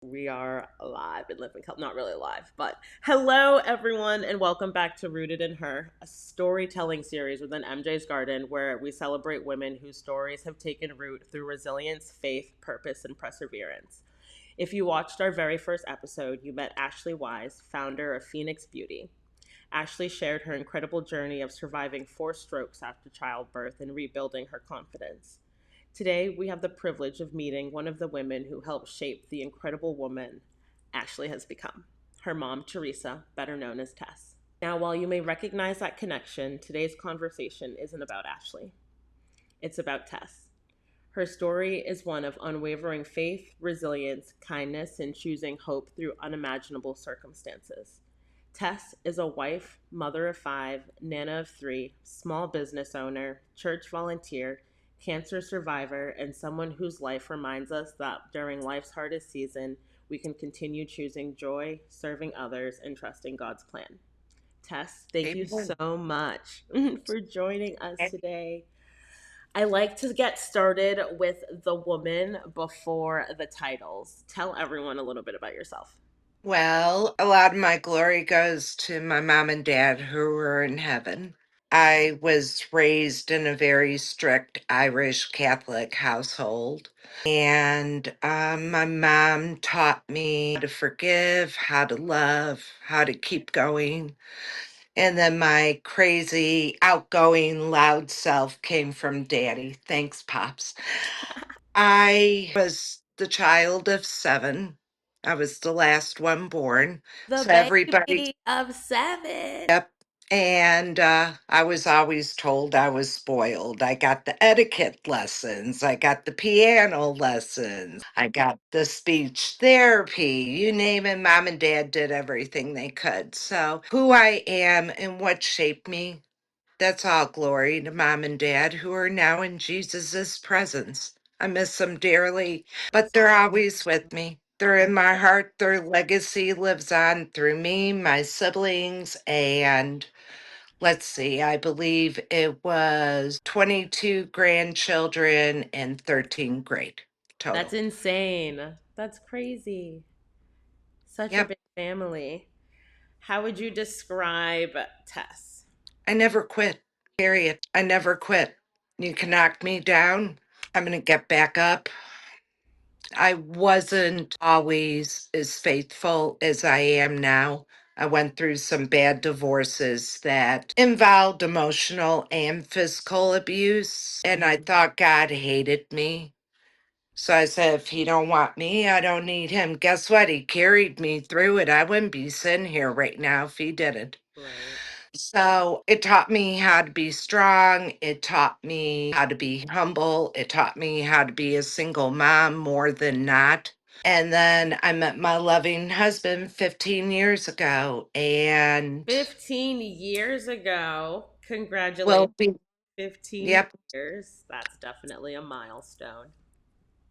We are live and living, not really live, but hello everyone, and welcome back to Rooted in Her, a storytelling series within MJ's Garden where we celebrate women whose stories have taken root through resilience, faith, purpose, and perseverance. If you watched our very first episode, you met Ashlee Wise, founder of Phoenix Beauty. Ashlee shared her incredible journey of surviving 4 strokes after childbirth and rebuilding her confidence. Today, we have the privilege of meeting one of the women who helped shape the incredible woman Ashlee has become, her mom, Theresa, better known as Tess. Now, while you may recognize that connection, today's conversation isn't about Ashlee. It's about Tess. Her story is one of unwavering faith, resilience, kindness, and choosing hope through unimaginable circumstances. Tess is a wife, mother of 5, nana of 3, small business owner, church volunteer, cancer survivor, and someone whose life reminds us that during life's hardest season, we can continue choosing joy, serving others, and trusting God's plan. Tess, thank you Amen. so much for joining us today. I like to get started with the woman before the titles. Tell everyone a little bit about yourself. Well, a lot of my glory goes to my mom and dad who are in heaven. I was raised in a very strict Irish Catholic household, and my mom taught me how to forgive, how to love, how to keep going. And then my crazy, outgoing, loud self came from daddy. Thanks, Pops. I was the child of 7. I was the last one born. The So everybody, baby of 7. yep. And I was always told I was spoiled. I got the etiquette lessons. I got the piano lessons. I got the speech therapy. You name it, mom and dad did everything they could. So who I am and what shaped me, that's all glory to mom and dad who are now in Jesus' presence. I miss them dearly, but they're always with me. They're in my heart. Their legacy lives on through me, my siblings, and let's see, I believe it was 22 grandchildren and 13 great That's total. insane. That's crazy. Such a Yep. big family. How would you describe Tess? I never quit, period. I never quit. You can knock me down. I'm going to get back up. I wasn't always as faithful as I am now. I went through some bad divorces that involved emotional and physical abuse, and I thought God hated me. So I said, if he don't want me, I don't need him. Guess what? He carried me through it. I wouldn't be sitting here right now if he didn't. Right. So it taught me how to be strong. It taught me how to be humble. It taught me how to be a single mom more than not. And then I met my loving husband 15 years ago, and 15 years ago. we'll Congratulations. be, 15 yep, years. That's definitely a milestone.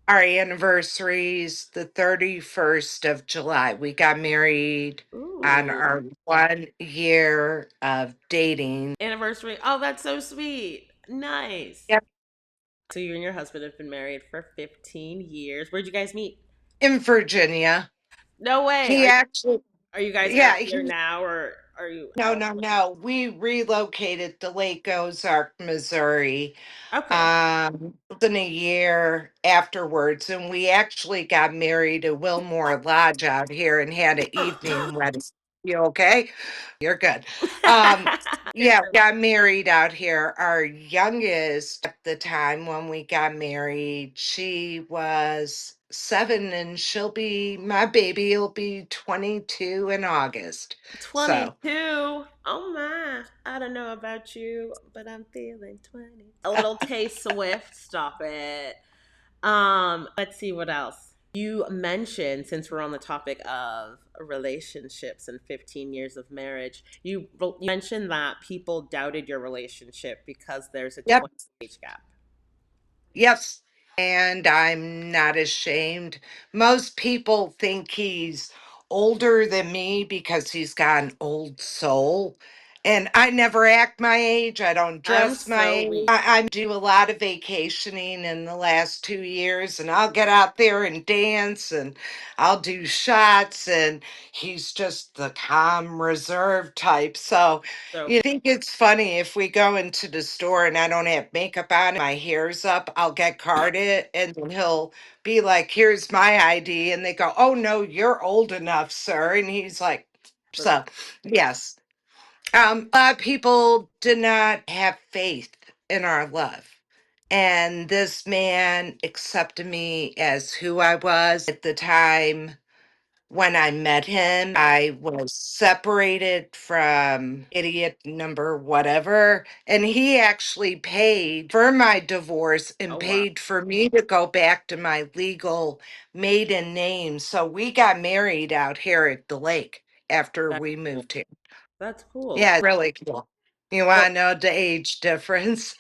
our anniversary's the 31st of July. We got married on Ooh. our 1 year of dating. Anniversary. Oh, that's so sweet. Nice. Yep, So you and your husband have been married for 15 years. Where'd you guys meet? in Virginia. No way. He actually, Are you guys yeah, out here now, or are you no, out? no, no. We relocated to Lake Ozark, Missouri, Okay. within a year afterwards, and we actually got married at Wilmore Lodge out here and had an evening wedding. You okay? You're good. Um, yeah, we got married out here. Our youngest at the time when we got married, she was 7, and she'll be my baby. Will be 22 in August. So. 22. Oh my. I don't know about you, but I'm feeling 20. A little Tay Swift. Stop it. Let's see what else. You mentioned, since we're on the topic of relationships and 15 years of marriage, you mentioned that people doubted your relationship because there's a Yep. 20 age gap. Yes. And I'm not ashamed. Most people think he's older than me because he's got an old soul. And I never act my age. I don't I'm dress my so age. weak. I do a lot of vacationing in the last 2 years, and I'll get out there and dance and I'll do shots. And he's just the calm, reserved type. So So you think it's funny if we go into the store and I don't have makeup on, my hair's up, I'll get carded, and then he'll be like, "Here's my ID." And they go, "Oh, no, you're old enough, sir." And he's like, that's so, yes. A lot of people did not have faith in our love. And this man accepted me as who I was at the time when I met him. I was separated from idiot number whatever. And he actually paid for my divorce and oh wow. paid for me to go back to my legal maiden name. So we got married out here at the lake after That's we cool. moved here. That's cool. Yeah, really cool. You want Well, to know the age difference?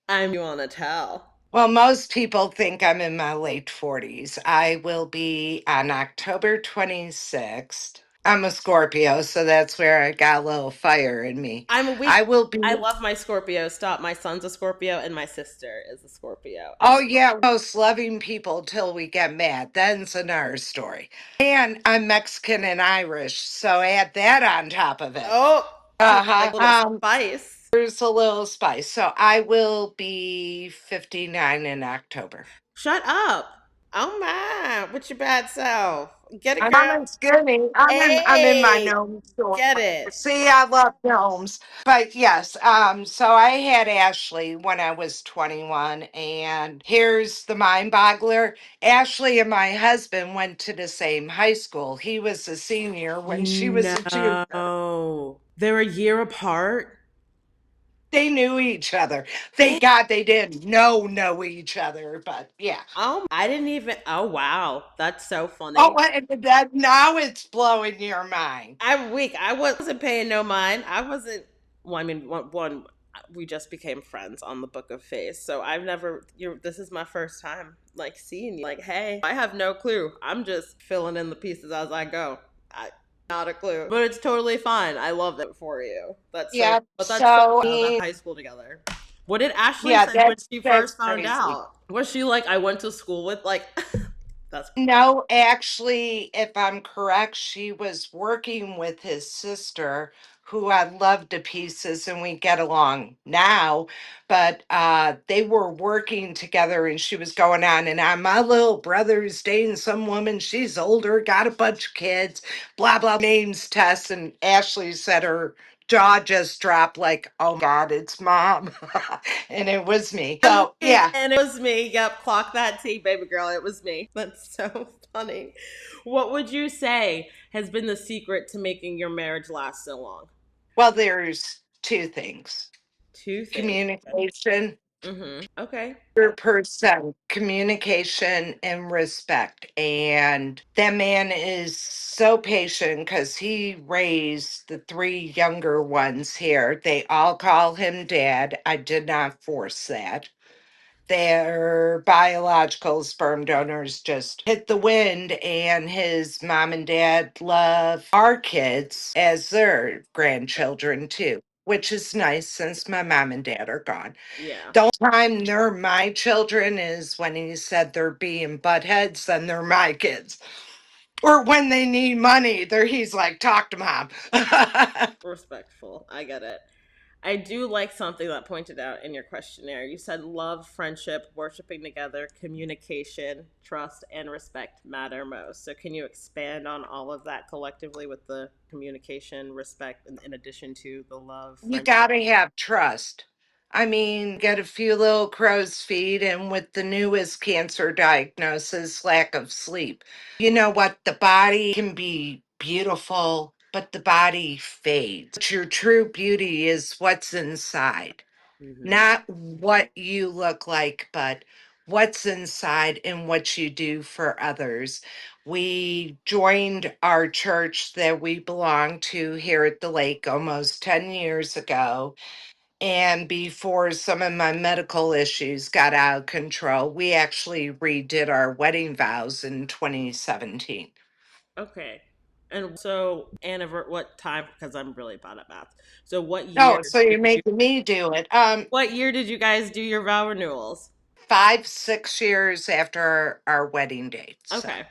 I'm you wanna tell. Well, most people think I'm in my late 40s. I will be on October 26th. I'm a Scorpio, so that's where I got a little fire in me. I'm a weak. I will be, I love my Scorpio. Stop. My son's a Scorpio and my sister is a Scorpio. oh, yeah, most loving people till we get mad. Then's another story. And I'm Mexican and Irish, so add that on top of it. Oh, Uh like huh. a little spice. There's a little spice. So I will be 59 in October. Shut up. Oh my, with your bad self. Get it, I'm girl. in skinny. I'm in my Hey, gnome store. get it. See, I love gnomes. But yes, so I had Ashley when I was 21, and here's the mind boggler. Ashley and my husband went to the same high school. He was a senior when she was a junior. No. They're a year apart. They knew each other. Dang. Thank God they didn't know each other, but yeah. I didn't even. Oh wow, that's so Oh, funny. that now it's blowing your mind. I'm weak. I wasn't paying no mind. I wasn't. Well, I mean, one we just became friends on the Book of Face, so I've never. You're. This is my first time like seeing you. Like, hey, I have no clue. I'm just filling in the pieces as I go. I not a clue, but it's totally fine. I love it for you. That's so. Yeah. But that's so So, wild. At high school together. What did Ashley yeah, say when she that's first found crazy. out? Was she like, I went to school with like? That's No, actually, if I'm correct, she was working with his sister, who I love to pieces, and we get along now. But they were working together, and she was going on and on. My little brother's dating some woman. She's older, got a bunch of kids, blah, blah. Name's Tess, and Ashley said her jaw just dropped like, oh my God, it's mom. And it was me. I'm So, weak, yeah. and it was me. Yep, clock that T, baby girl. It was me. That's so funny. What would you say has been the secret to making your marriage last so long? Well, there's two things: Two things. communication, Okay. 100% communication and respect. And that man is so patient because he raised the three younger ones here. They all call him dad. I did not force that. Their biological sperm donors just hit the wind, and his mom and dad love our kids as their grandchildren too, which is nice since my mom and dad are gone. Yeah. The only time they're my children is when he said they're being buttheads, then they're my kids. Or when they need money, he's like, talk to mom. Respectful. I get it. I do like something that pointed out in your questionnaire. You said love, friendship, worshiping together, communication, trust, and respect matter most. So, can you expand on all of that collectively with the communication, respect, in addition to the love, You friendship? gotta have trust. I mean, get a few little crow's feet, and with the newest cancer diagnosis, lack of sleep. You know what? The body can be beautiful, but the body fades. Your true beauty is what's inside, Hmm. not what you look like, but what's inside and what you do for others. We joined our church that we belong to here at the lake almost 10 years ago. And before some of my medical issues got out of control, we actually redid our wedding vows in 2017. Okay. And so, what time? Because I'm really bad at math. So, No, so you're did you? making me do it. What year did you guys do your vow renewals? 5, 6 years after our wedding date. So, Okay.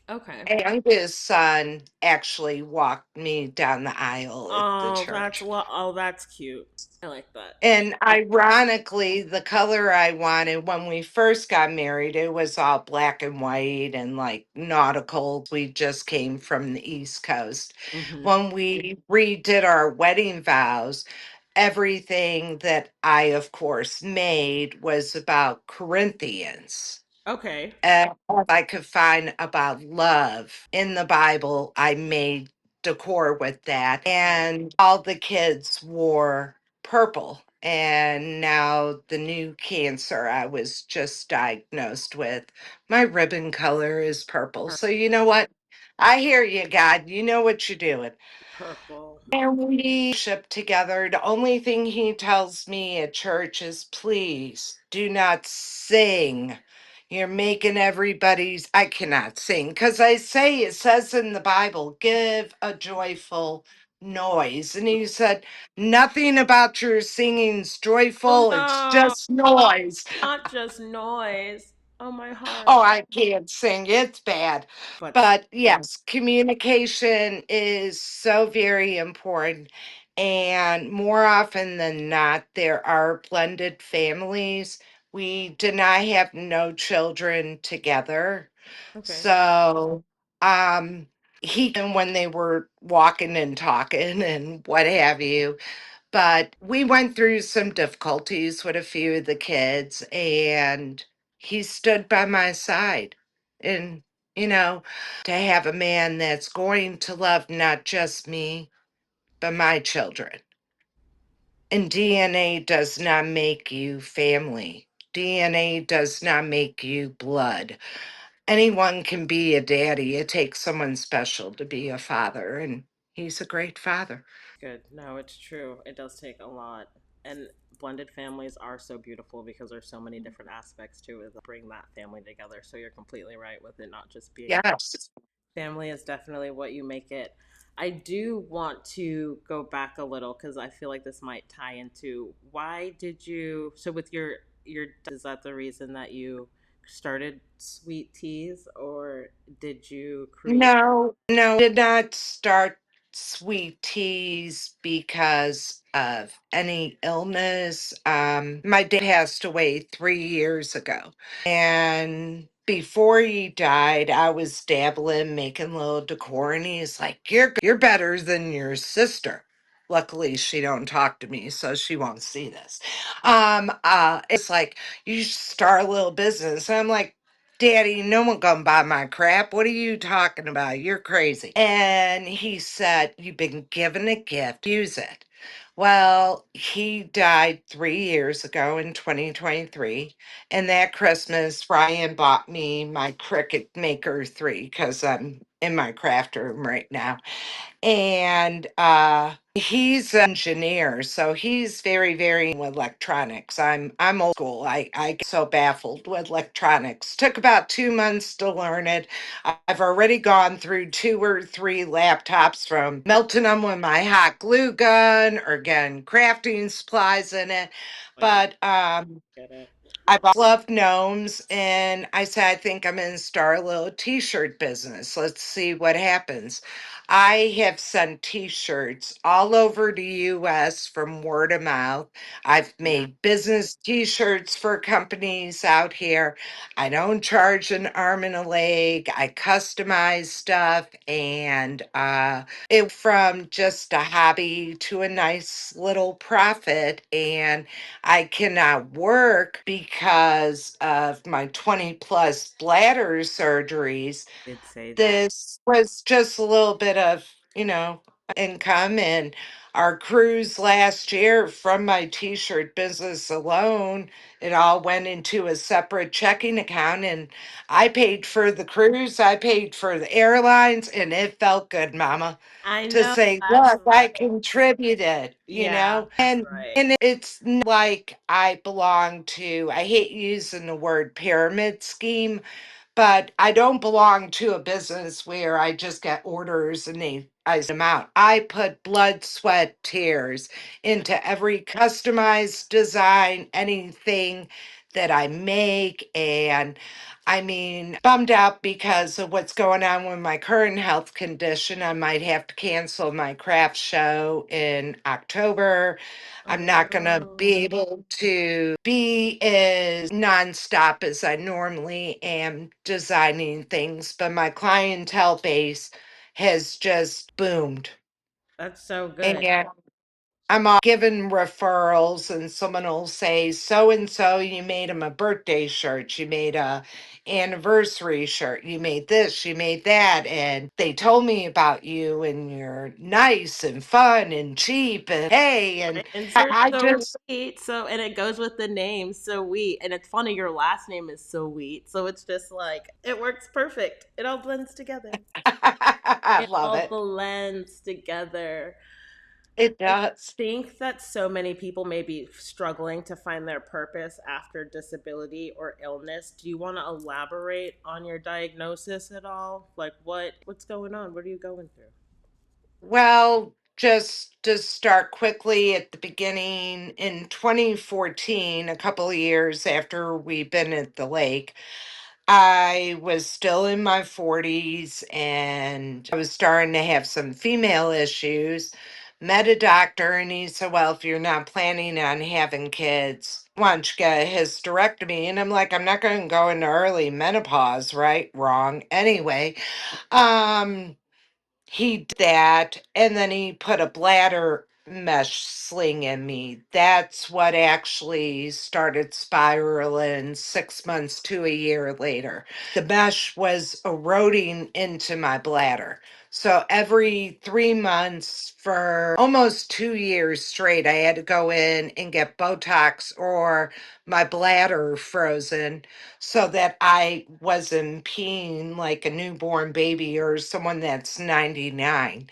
Okay. and youngest son actually walked me down the aisle at the church. Oh, that's cute. I like that. And ironically, the color I wanted when we first got married, it was all black and white and like nautical. We just came from the East Coast. Hmm. When we redid our wedding vows, everything that I, of course, made was about Corinthians. Okay. All I could find about love in the Bible, I made decor with that. And all the kids wore purple. And now the new cancer I was just diagnosed with, my ribbon color is purple. So you know what? I hear you, God. You know what you're doing. Purple. And we worship together. The only thing he tells me at church is please do not sing. You're making everybody's, I cannot sing because I say it says in the Bible, give a joyful noise. And he said, nothing about your singing's Oh joyful, it's no, just noise. not just noise. Oh, my Oh, heart. I can't sing. It's bad. But But yes, communication is so very important. And more often than not, there are blended families. We did not have no children together. okay. So, um, he, and when they were walking and talking and what have you, but we went through some difficulties with a few of the kids, and he stood by my side. And, to have a man that's going to love not just me, but my children. And DNA does not make you family. DNA does not make you blood. Anyone can be a daddy. It takes someone special to be a father, and he's a great father. Good. No, it's true. It does take a lot. And blended families are so beautiful because there's so many different aspects to it that bring that family together. So you're completely right with it not just being Yes. family is definitely what you make it. I do want to go back a little because I feel like this might tie into why did you so with your is that the reason that you started sweet teas or did you create No, no, did not start sweet teas because of any illness. My dad passed away 3 years ago. And before he died, I was dabbling, making little decor, and he's like, you're better than your sister. Luckily, she don't talk to me, so she won't see this. It's like, you should start a little business. And I'm like, Daddy, no one gonna buy my crap. What are you talking about? You're crazy. And he said, you've been given a gift, use it. Well, he died 3 years ago in 2023. And that Christmas, Ryan bought me my Cricut Maker 3 because I'm in my craft room right now. And he's an engineer, so he's very very with electronics. I'm old school. I get so baffled with electronics. Took about 2 months to learn it. I've already gone through 2 or 3 laptops, from melting them with my hot glue gun or getting crafting supplies in it. like But get it? I've always loved gnomes, and I said, I think I'm going to start a little t shirt business. Let's see what happens. I have sent t shirts all over the US from word of mouth. I've Yeah. made business t shirts for companies out here. I don't charge an arm and a leg, I customize stuff, and it from just a hobby to a nice little profit. And I cannot work because of my 20 plus bladder surgeries. Did say that. This was just a little bit of, income. And our cruise last year, from my t shirt business alone, it all went into a separate checking account. And I paid for the cruise, I paid for the airlines, and it felt good, Mama, I to know say, that's look, I right. contributed, Yeah, that's right. and it's not like I belong to, I hate using the word pyramid scheme, but I don't belong to a business where I just get orders and I send them out. I put blood, sweat, tears into every customized design, anything that I make. And I mean, bummed out because of what's going on with my current health condition. I might have to cancel my craft show in October. I'm Oh not going to be no. able to be as nonstop as I normally am designing things, but my clientele base has just boomed. That's so good. And I'm all given referrals, and someone will say, so and so, you made him a birthday shirt, you made a anniversary shirt, you made this, you made that, and they told me about you, and you're nice and fun and cheap, and hey, and And I, you're I so just sweet. So, and it goes with the name, so wheat. And it's funny, your last name is so wheat. So it's just like, it works perfect. It all blends together. I It love all it. blends together. It I does. think that so many people may be struggling to find their purpose after disability or illness. Do you want to elaborate on your diagnosis at all? Like what's going on? What are you going through? Well, just to start quickly at the beginning, in 2014, a couple of years after we've been at the lake, I was still in my 40s and I was starting to have some female issues. Met a doctor and he said, well, if you're not planning on having kids, why don't you get a hysterectomy? And I'm like, I'm not going to go into early menopause, right? Wrong. Anyway, um, he did that, and then he put a bladder mesh sling in me. That's what actually started spiraling 6 months to a year later. The mesh was eroding into my bladder. So every 3 months for almost 2 years straight, I had to go in and get Botox or my bladder frozen so that I wasn't peeing like a newborn baby or someone that's 99.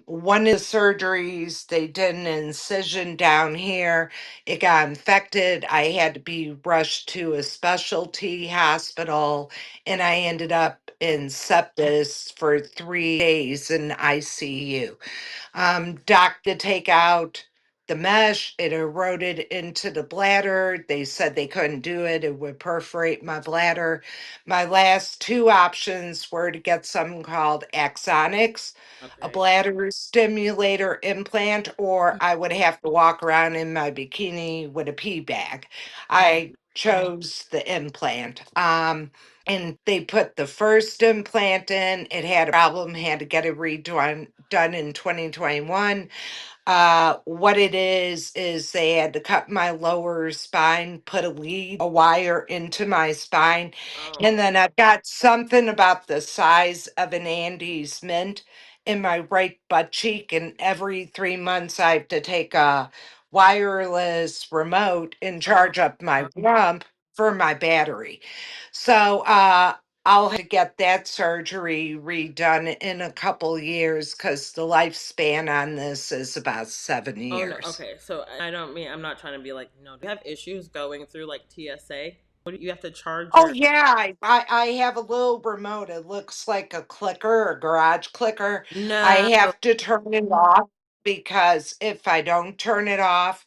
One of the surgeries, they did an incision down here. It got infected. I had to be rushed to a specialty hospital, and I ended up in sepsis for 3 days in ICU. Doc to take out the mesh. It eroded into the bladder. They said they couldn't do it. It would perforate my bladder. My last two options were to get something called axonics, a Okay. bladder stimulator implant, or I would have to walk around in my bikini with a pee bag. I chose the implant. And they put the first implant in. It had a problem, had to get it redone done in 2021. What it is they had to cut my lower spine, put a wire into my spine, Oh. and then I've got something about the size of an Andes mint in my right butt cheek, and every 3 months I have to take a wireless remote and Oh. charge up my rump for my battery. So I'll have to get that surgery redone in a couple years because the lifespan on this is about seven Oh no. years. Okay. So I don't mean, I'm not trying to be like, no. Do you have issues going through like TSA? What do you have to charge Oh your? yeah, I have a little remote. It looks like a clicker, a garage clicker. I No. have to turn it off because if I don't turn it off,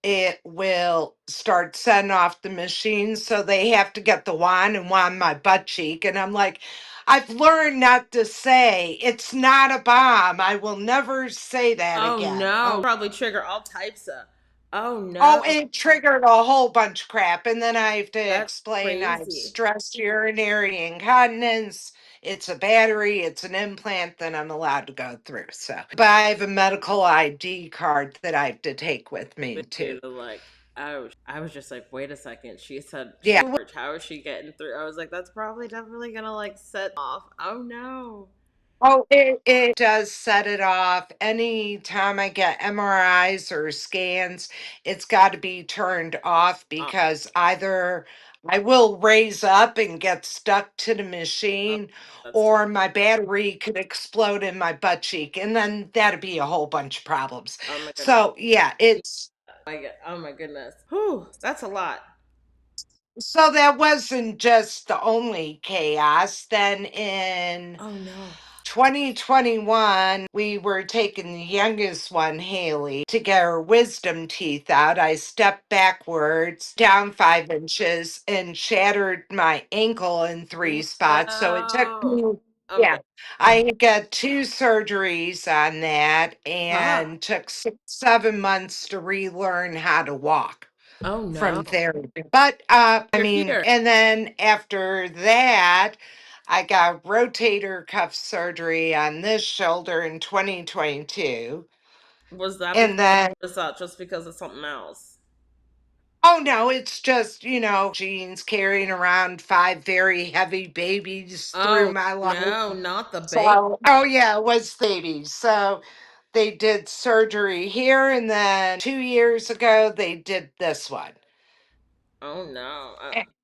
it will start setting off the machine. So they have to get the wand and wand my butt cheek. And I'm like, I've learned not to say it's not a bomb. I will never say that Oh again. no. Oh, Probably trigger all types of. Oh oh, no. it triggered a whole bunch of crap. And then I have to That's explain I have crazy. stress urinary incontinence. It's a battery, it's an implant that I'm allowed to go through. So, but I have a medical ID card that I have to take with me With too. you to like, I was just like, wait a second. She said Yeah. charge. How is she getting through? I was like, that's probably definitely gonna like set off. Oh no. Oh, it does set it off. Anytime I get MRIs or scans, it's got to be turned off Oh, because either I will raise up and get stuck to the oh machine, that's or my battery could explode in my butt cheek, and then that'd be a whole bunch of problems. oh my goodness. So, yeah, it's Oh my goodness. Whew, that's a lot. So that wasn't just the only chaos. Then in Oh no. 2021, we were taking the youngest one, Haley, to get her wisdom teeth out. I stepped backwards, down 5 inches, and shattered my ankle in three spots. So it took No. me, yeah, Okay. I got 2 surgeries on that Ah. and took 6, 7 months to relearn how to walk Oh no. from therapy. But I You're mean, here. and then after that, I got rotator cuff surgery on this shoulder in 2022. Was that And because, then, or was that just because of something else? oh no, it's just, genes carrying around 5 very heavy babies through Oh my life. no, not the baby. So, oh yeah, it was babies. So they did surgery here, and then 2 years ago, they did this one. Oh no.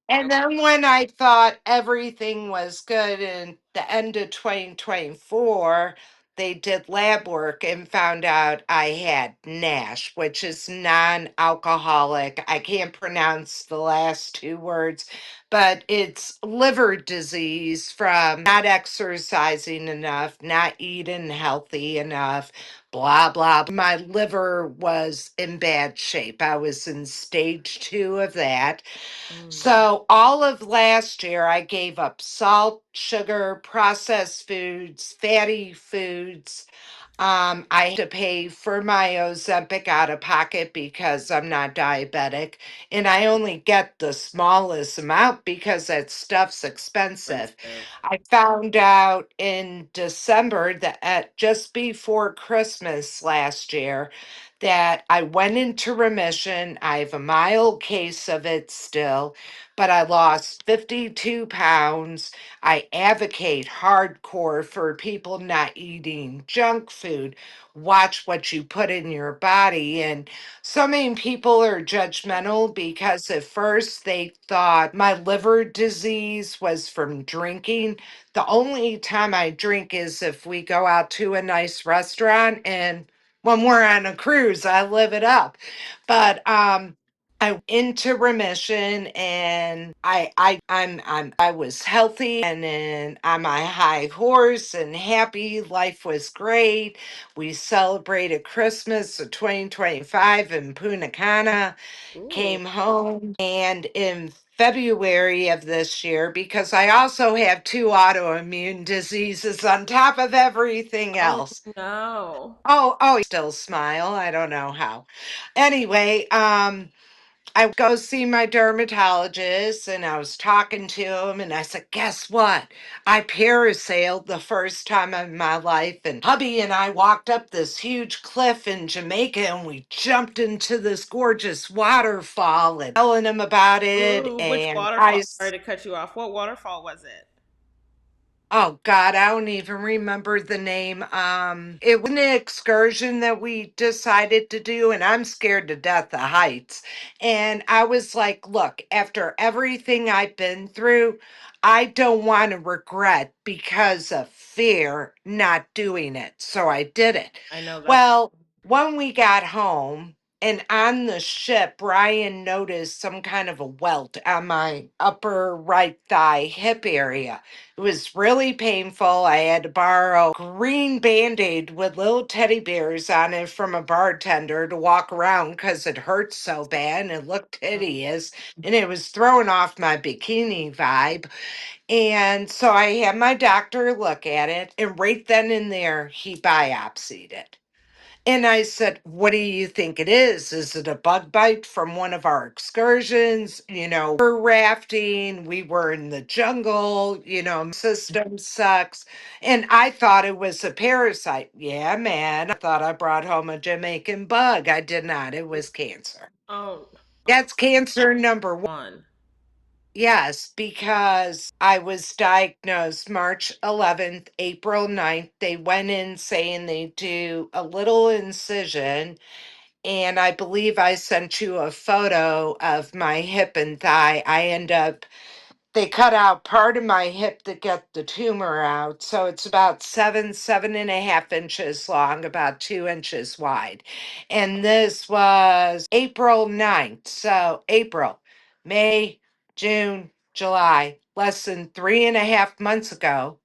And then when I thought everything was good in the end of 2024, they did lab work and found out I had NASH, which is non alcoholic. I can't pronounce the last 2 words, but it's liver disease from not exercising enough, not eating healthy enough, blah, blah. My liver was in bad shape. I was in stage 2 of that. Oh no. So, all of last year, I gave up salt, sugar, processed foods, fatty foods. I had to pay for my Ozempic out of pocket because I'm not diabetic, and I only get the smallest amount because that stuff's expensive. Expensive. I found out in December that just before Christmas last year that I went into remission. I have a mild case of it still, but I lost 52 pounds. I advocate hardcore for people not eating junk food. Watch what you put in your body. And so many people are judgmental because at first they thought my liver disease was from drinking. The only time I drink is if we go out to a nice restaurant, and when we're on a cruise, I live it up. But I went into remission, and I was healthy and then on my high horse and happy. Life was great. We celebrated Christmas of 2025 in Punta Cana, Ooh. came home, and in February of this year, because I also have 2 autoimmune diseases on top of everything Oh else. no. Oh, still smile. I don't know how. Anyway, I go see my dermatologist, and I was talking to him, and I said, guess what? I parasailed the first time in my life, and hubby and I walked up this huge cliff in Jamaica, and we jumped into this gorgeous waterfall and telling him about it. Ooh, which And waterfall? Sorry to cut you off. What waterfall was it? oh God, I don't even remember the name. It was an excursion that we decided to do, and I'm scared to death of heights. And I was like, look, after everything I've been through, I don't want to regret because of fear not doing it. So I did it. I know that. Well, when we got home, and on the ship, Brian noticed some kind of a welt on my upper right thigh hip area. It was really painful. I had to borrow a green band-aid with little teddy bears on it from a bartender to walk around because it hurt so bad and it looked hideous, and it was throwing off my bikini vibe. And so I had my doctor look at it, and right then and there, he biopsied it. And I said, what do you think it is? Is it a bug bite from one of our excursions? We're rafting, we were in the jungle, system sucks. And I thought it was a parasite. Yeah, man. I thought I brought home a Jamaican bug. I did not. It was cancer. Oh, That's cancer number 1. one. Yes, because I was diagnosed March 11th, April 9th. They went in saying they do a little incision. And I believe I sent you a photo of my hip and thigh. They cut out part of my hip to get the tumor out. So it's about 7.5 inches long, about 2 inches wide. And this was April 9th. So April, May, June, July, less than 3.5 months ago,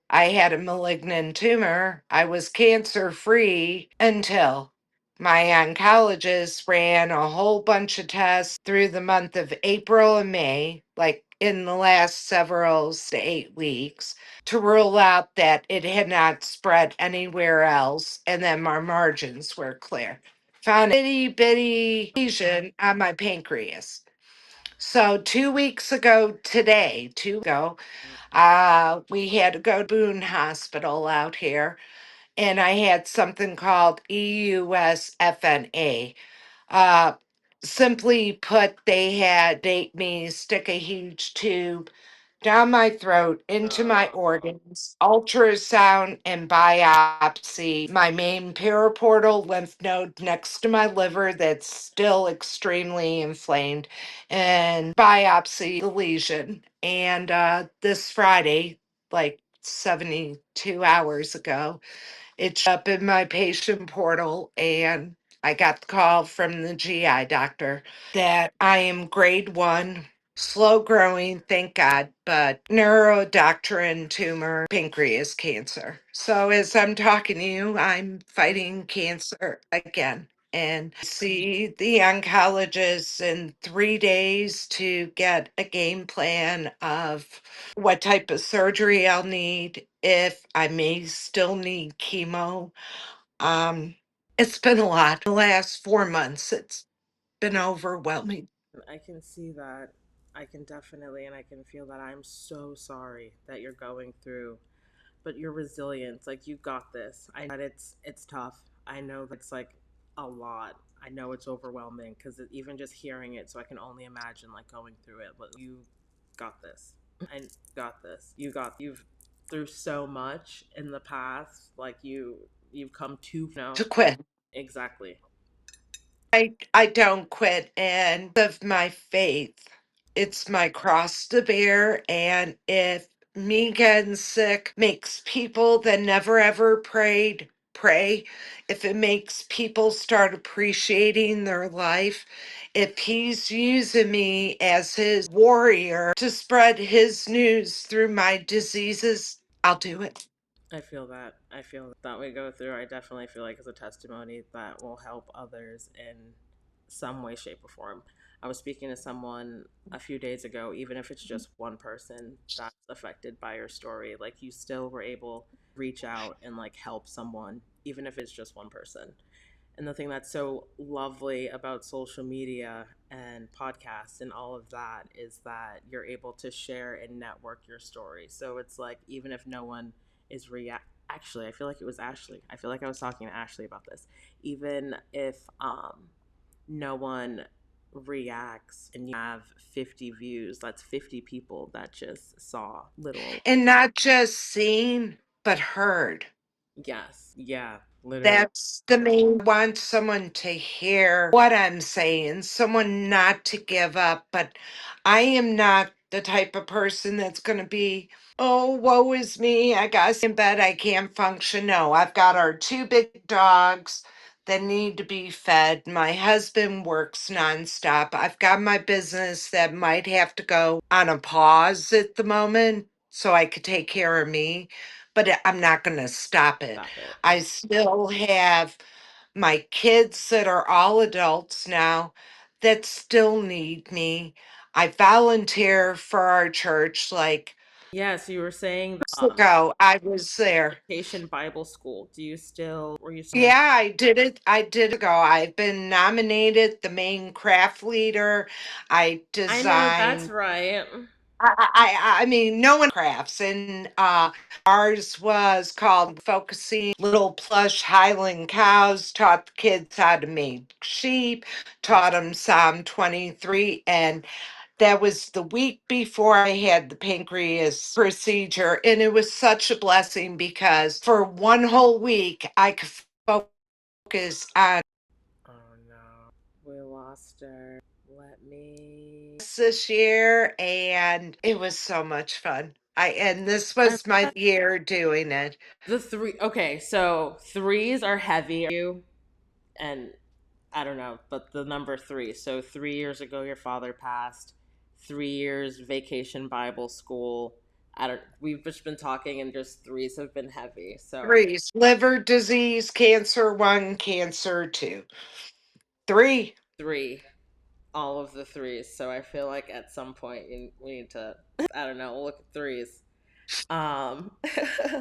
I had a malignant tumor. I was cancer free until my oncologist ran a whole bunch of tests through the month of April and May, like in the last several to 8 weeks, to rule out that it had not spread anywhere else. And then my margins were clear. Found a itty bitty lesion on my pancreas. So 2 weeks ago today, we had to go to Boone Hospital out here, and I had something called EUSFNA. Uh, Simply put, they had me stick a huge tube down my throat, into my organs, ultrasound and biopsy my main periportal lymph node next to my liver that's still extremely inflamed, and biopsy the lesion. And this Friday, like 72 hours ago, it showed up in my patient portal, and I got the call from the GI doctor that I am grade 1, slow growing, thank God, but neurodoctrine tumor, pancreas cancer. So as I'm talking to you, I'm fighting cancer again. And see the oncologist in 3 days to get a game plan of what type of surgery I'll need, if I may still need chemo. Um, it's been a lot. The last 4 months, it's been overwhelming. I can see that. I can definitely, and I can feel that. I'm so sorry that you're going through, but your resilience, like you got this. I know that it's tough. I know that's like a lot. I know it's overwhelming because even just hearing it, so I can only imagine like going through it. But you got this. I got this. You've through so much in the past. Like you've come too. To quit. Exactly. I don't quit, and of my faith, it's my cross to bear. And if me getting sick makes people that never ever prayed pray, if it makes people start appreciating their life, if he's using me as his warrior to spread his news through my diseases, I'll do it. I feel that. I feel that we go through. I definitely feel like it's a testimony that will help others in some way, shape, or form. I was speaking to someone a few days ago, even if it's just one person that's affected by your story, like you still were able to reach out and like help someone, even if it's just one person. And the thing that's so lovely about social media and podcasts and all of that is that you're able to share and network your story. So it's like, even if no one is actually, I feel like it was Ashley. I feel like I was talking to Ashley about this. Even if no one reacts and you have 50 views, that's 50 people that just saw little. And not just seen, but heard. Yes, yeah, literally. That's the main. I want someone to hear what I'm saying, someone not to give up. But I am not the type of person that's going to be, oh, woe is me. I got to stay in bed. I can't function. No, I've got our two big dogs that need to be fed. My husband works nonstop. I've got my business that might have to go on a pause at the moment so I could take care of me, but I'm not going to stop it. Stop it. I still have my kids that are all adults now that still need me. I volunteer for our church. Like Yeah, so you were saying years ago, I was there. Vacation Bible School. Do you still, were you still in? Yeah, I did it. I did go. I've been nominated the main craft leader. I I know that's designed. right. I mean, no one crafts, and ours was called focusing little plush Highland cows. Taught the kids how to make sheep. That's Taught them Psalm 23, and that was the week before I had the pancreas procedure, and it was such a blessing because for one whole week I could focus on oh no. We lost her. Let me. this year, and it was so much fun. And this And was my year doing it. the three. Okay, so threes are heavy. You and I don't know, but the number three. So 3 years ago, your father passed. 3 years vacation Bible school. I don't. We've just been talking, and just threes have been heavy. So Three: liver disease, cancer one, cancer two. Three. three, all of the threes. So I feel like at some point we need to. I don't know. We'll look at threes. Um,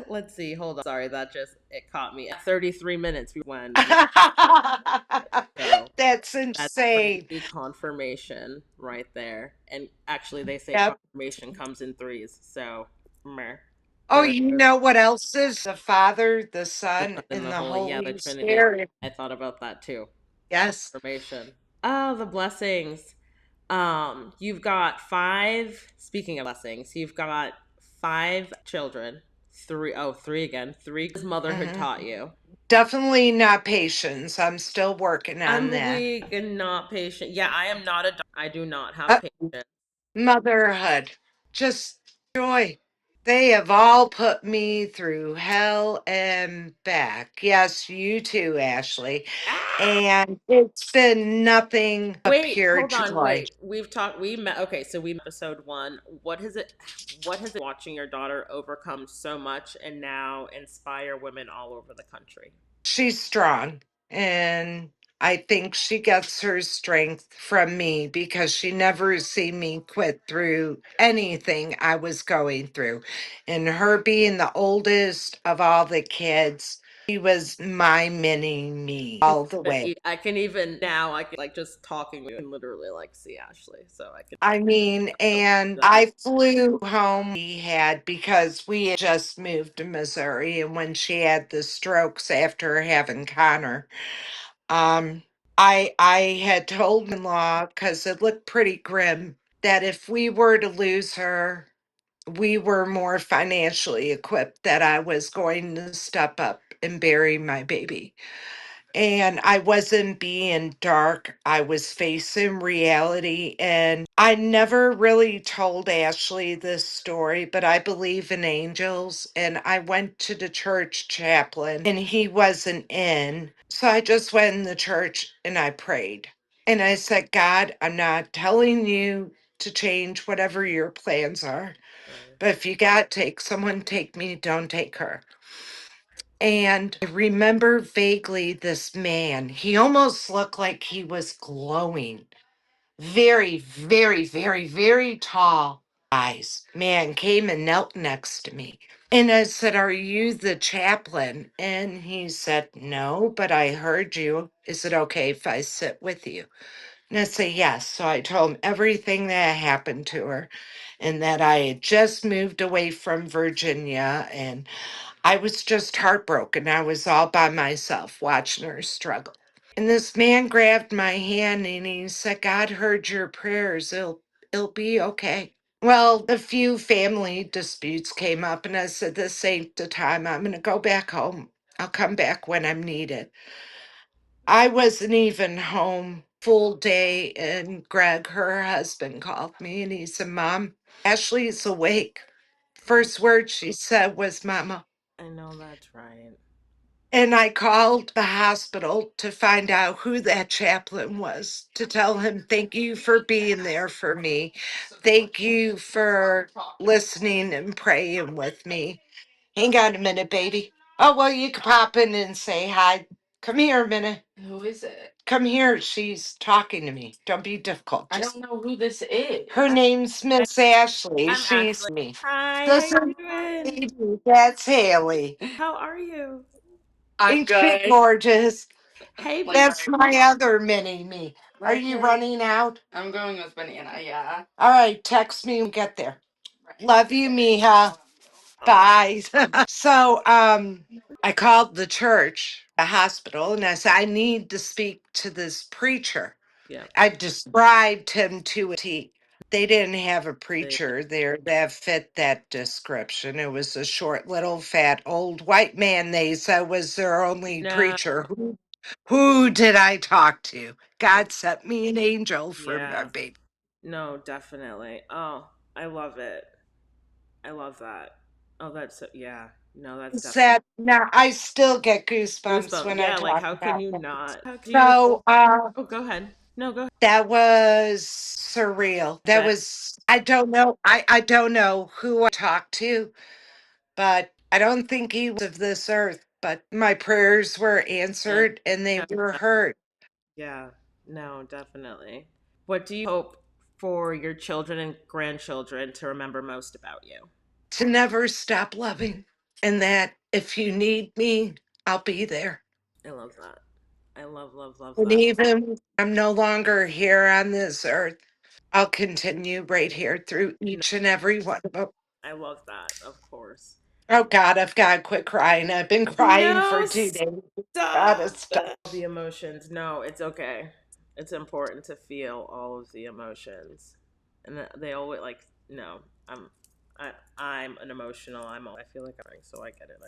let's see. Hold on. Sorry, that just it caught me at 33 minutes when we so That's that's insane. crazy confirmation right there. And actually, they say Yep. confirmation comes in threes. So, meh. Oh, There you goes know what else is the Father, the the Son, Son and and the the Holy. Yeah, the Holy Trinity. Spirit? I thought about that too. Yes. Confirmation. Oh, the blessings. You've got five. Speaking of blessings, you've got five children. Three again. Three. What has motherhood Hmm. taught you? Definitely not patience. I'm still working on I'm that. weak and not patient. Yeah, I am not a. I do not have Uh, patience. motherhood. Just joy. They have all put me through hell and back. Yes, you too, Ashley. Ah! And it's been nothing but Wait, pure hold on. joy. Wait, we've talked. We met. Okay, so we met episode one. What has it? What has it? Watching your daughter overcome so much and now inspire women all over the country. She's strong, and I think she gets her strength from me because she never seen me quit through anything I was going through. And her being the oldest of all the kids, she was my mini me all the way. I can even now. I can like just talking. You can literally like see Ashley, so I can. I mean, and I flew home we had because we had just moved to Missouri. And when she had the strokes after having Connor, um, I had told in law because it looked pretty grim that if we were to lose her, we were more financially equipped that I was going to step up and bury my baby. And I wasn't being dark. I was facing reality. And I never really told Ashley this story, but I believe in angels. And I went to the church chaplain and he wasn't in. So I just went in the church and I prayed. And I said, God, I'm not telling you to change whatever your plans are. Right. But if you got to take someone, take me, don't take her. And I remember vaguely this man. He almost looked like he was glowing. Very, very, very, very tall eyes. Man came and knelt next to me. And I said, Are you the chaplain? And he said, No, but I heard you. Is it okay if I sit with you? And I said, Yes. So I told him everything that happened to her and that I had just moved away from Virginia and I was just heartbroken. I was all by myself watching her struggle. And this man grabbed my hand and he said, God heard your prayers. It'll be okay. Well, a few family disputes came up, and I said, This ain't the time. I'm going to go back home. I'll come back when I'm needed. I wasn't even home full day, and Greg, her husband, called me and he said, Mom, Ashley's awake. First word she said was, Mama. I know that's right. And I called the hospital to find out who that chaplain was, to tell him, Thank you for being there for me. Thank you for listening and praying with me. Hang on a minute, baby. Oh, well, you can pop in and say hi. Come here a minute. Who is it? Come here. She's talking to me. Don't be difficult. I don't know who this is. Her name's Miss Ashley. I'm She's Ashley. me. Hi, how This you is doing? baby. That's Haley. How are you? Ain't she gorgeous? Hey, That's my other mini me. Are you running out? I'm going with Banana, yeah. All right, text me when you get there. Love you, Mija. oh, Bye. So, I called the church, the hospital, and I said, I need to speak to this preacher. yeah. I described him to a T. They didn't have a They, preacher there that fit that description. It was a short, little, fat, old white man, they said, was their only no. preacher. Who did I talk to? God sent me an angel for my Yeah. baby. No, definitely. Oh, I love it. I love that. Oh, that's so, yeah. No, that's definitely Said, now I still get goosebumps goosebumps. when I Yeah, like talk how can about you that. not? How can you? So, Oh, go ahead. No, go That was surreal. That ahead. was, I don't know. I don't know who I talked to, but I don't think he was of this earth. But my prayers were And answered and they yeah, were heard. yeah, no, definitely. What do you hope for your children and grandchildren to remember most about you? To never stop loving, and that if you need me, I'll be there. I love that. I love, love, love And that. even when I'm no longer here on this earth, I'll continue right here through No, each and every one of them. I love that, of course. Oh God, I've got to quit crying. I've been crying for No, 2 days. Gotta stop. stop. The emotions. No, it's okay. It's important to feel all of the emotions, and they always like. No, I'm an emotional. I feel like I'm. So I get it.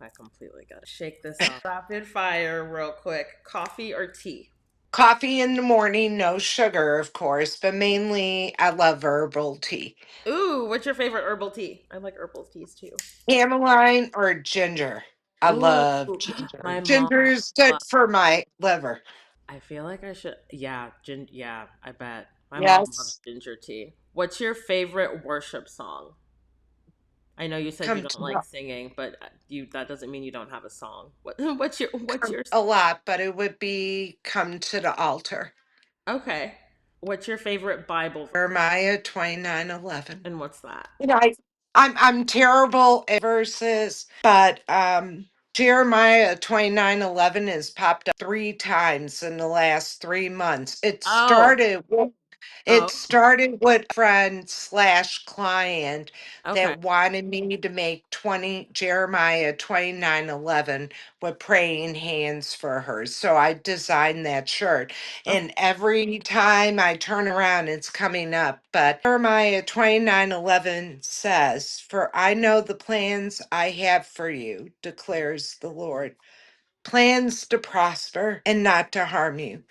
I completely get it. Shake this off. Rapid fire, real quick. Coffee or tea? Coffee in the morning, no sugar, of course, but mainly I love herbal tea. Ooh, what's your favorite herbal tea? I like herbal teas too. Chamomile or ginger. I Ooh, love ginger. my mom. Ginger is good for my liver. I feel like I should. Yeah, yeah, I bet. My mom loves Yes. ginger tea. What's your favorite worship song? I know you said you Come don't to like singing, but you that doesn't mean you don't have a song. What's come your a lot, but it would be come to the altar. okay? What's your favorite Bible verse? Jeremiah 29:11. And what's that? You know, I'm terrible at verses, but Jeremiah 29:11 has popped up 3 times in the last 3 months. Oh, It oh, started with a friend slash client okay. that wanted me to make 20 Jeremiah 29:11 with praying hands for her. So I designed that shirt. Oh, And every time I turn around, it's coming up. But Jeremiah 29:11 says, "For I know the plans I have for you, declares the Lord. Plans to prosper and not to harm you,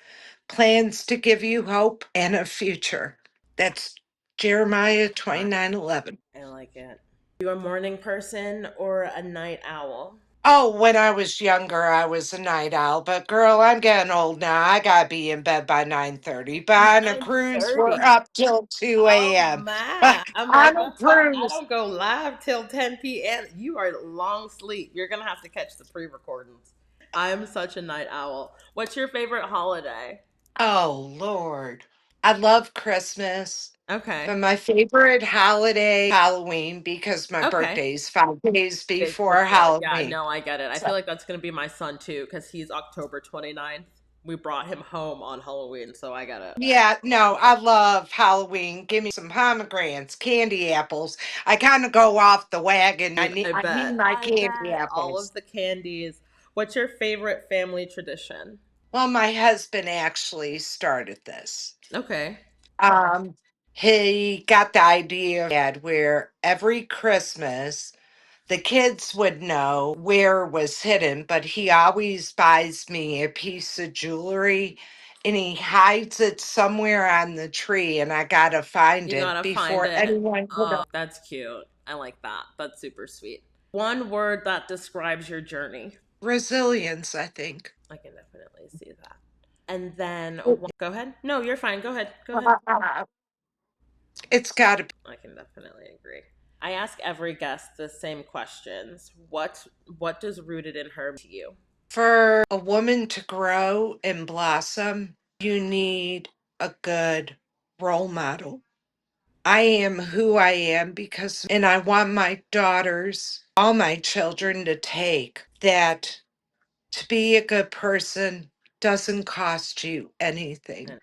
plans to give you hope and a future." That's Jeremiah I 29:11. I like it. You a morning person or a night owl? Oh, when I was younger, I was a night owl, but girl, I'm getting old now. I gotta be in bed by 9:30. But on a Nine cruise, we're thirty. up till 2 Oh a.m. man, But I'm like on a that's fine. I cruise, don't go live till 10 p.m. You are long sleep. You're gonna have to catch the pre-recordings. I'm such a night owl. What's your favorite holiday? oh Lord. I love Christmas, Okay. but my favorite holiday Halloween because my Okay. birthday's 5 days Days before before. Yeah, Halloween. no, I get it. I So, feel like that's going to be my son too because he's October 29th. We brought him home on Halloween, so I got to. yeah, no, I love Halloween. Give me some pomegranates, candy apples. I kind of go off the wagon. I I need bet. my I candy bet. All apples. of the candies. What's your favorite family tradition? Well, my husband actually started this. Okay. Um, he got the idea of where every Christmas the kids would know where it was hidden, but he always buys me a piece of jewelry and he hides it somewhere on the tree, and I gotta find You it gotta find before it. anyone could. Oh, that's cute. I like that. That's super sweet. One word that describes your journey. Resilience, I think. I can definitely see that. And then, It- go ahead. No, you're fine. Go ahead. Go ahead. uh, it's got to be I can definitely agree. I ask every guest the same questions. What does rooted in her to you? for a woman to grow and blossom. You need a good role model. I am who I am because, and I want my daughters, all my children to take that to be a good person doesn't cost you anything. Mhm.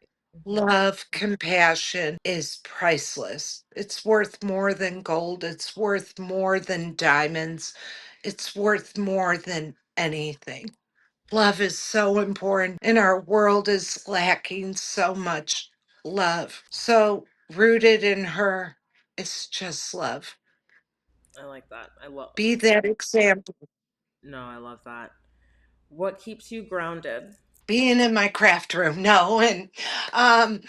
Love, compassion is priceless. It's worth more than gold. It's worth more than diamonds. It's worth more than anything. Love is so important, and our world is lacking so much love. So, rooted in her is just love. I like that. I love. Be that example. No, I love that. What keeps you grounded? Being in my craft room, no, and um,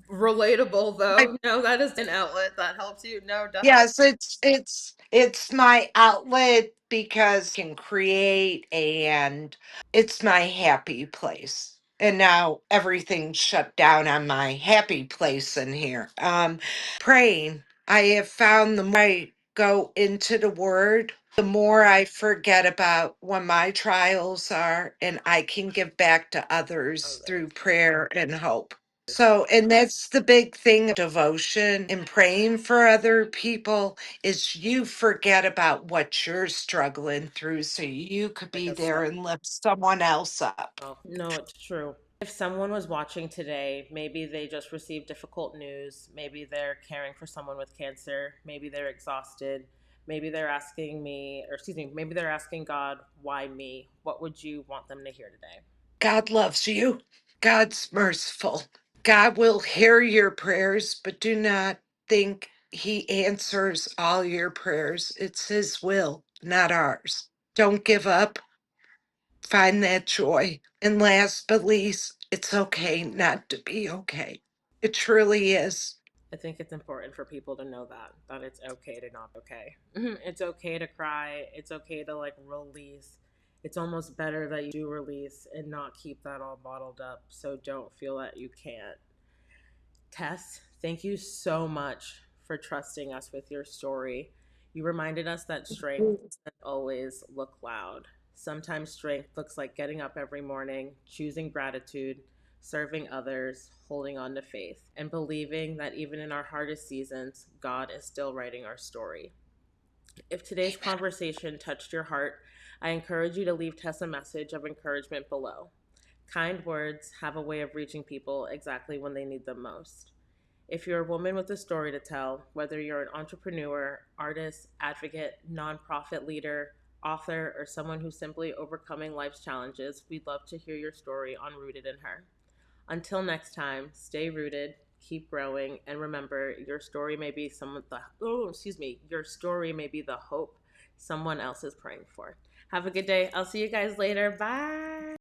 Relatable I, though. No, that is an outlet that helps you. No, definitely. yes, it's my outlet because I can create, and it's my happy place. and now everything's shut down on my happy place in here. Praying. I have found the more I go into the word, the more I forget about what my trials are, and I can give back to others through prayer and hope. So, and that's the big thing of devotion and praying for other people is you forget about what you're struggling through so you could Like be a there and lift someone else up. oh, no, it's true. If someone was watching today, maybe they just received difficult news. Maybe they're caring for someone with cancer. Maybe they're exhausted. Maybe they're asking me, or excuse me, maybe they're asking God, why me? What would you want them to hear today? God loves you. God's merciful. God will hear your prayers, but do not think he answers all your prayers. It's his will, not ours. Don't give up. Find that joy. And last but least, it's okay not to be okay. It truly is. I think it's important for people to know that it's okay to not be okay. It's okay to cry. It's okay to like release. It's almost better that you do release and not keep that all bottled up. So don't feel that you can't. Tess, thank you so much for trusting us with your story. You reminded us that strength doesn't always look loud. Sometimes strength looks like getting up every morning, choosing gratitude, serving others, holding on to faith, and believing that even in our hardest seasons, God is still writing our story. If today's conversation touched your heart, I encourage you to leave Tess a message of encouragement below. Kind words have a way of reaching people exactly when they need them most. If you're a woman with a story to tell, whether you're an entrepreneur, artist, advocate, nonprofit leader, author, or someone who's simply overcoming life's challenges, we'd love to hear your story on Rooted in Her. Until next time, stay rooted, keep growing, and remember your story may be your story may be the hope someone else is praying for. Have a good day. I'll see you guys later. Bye.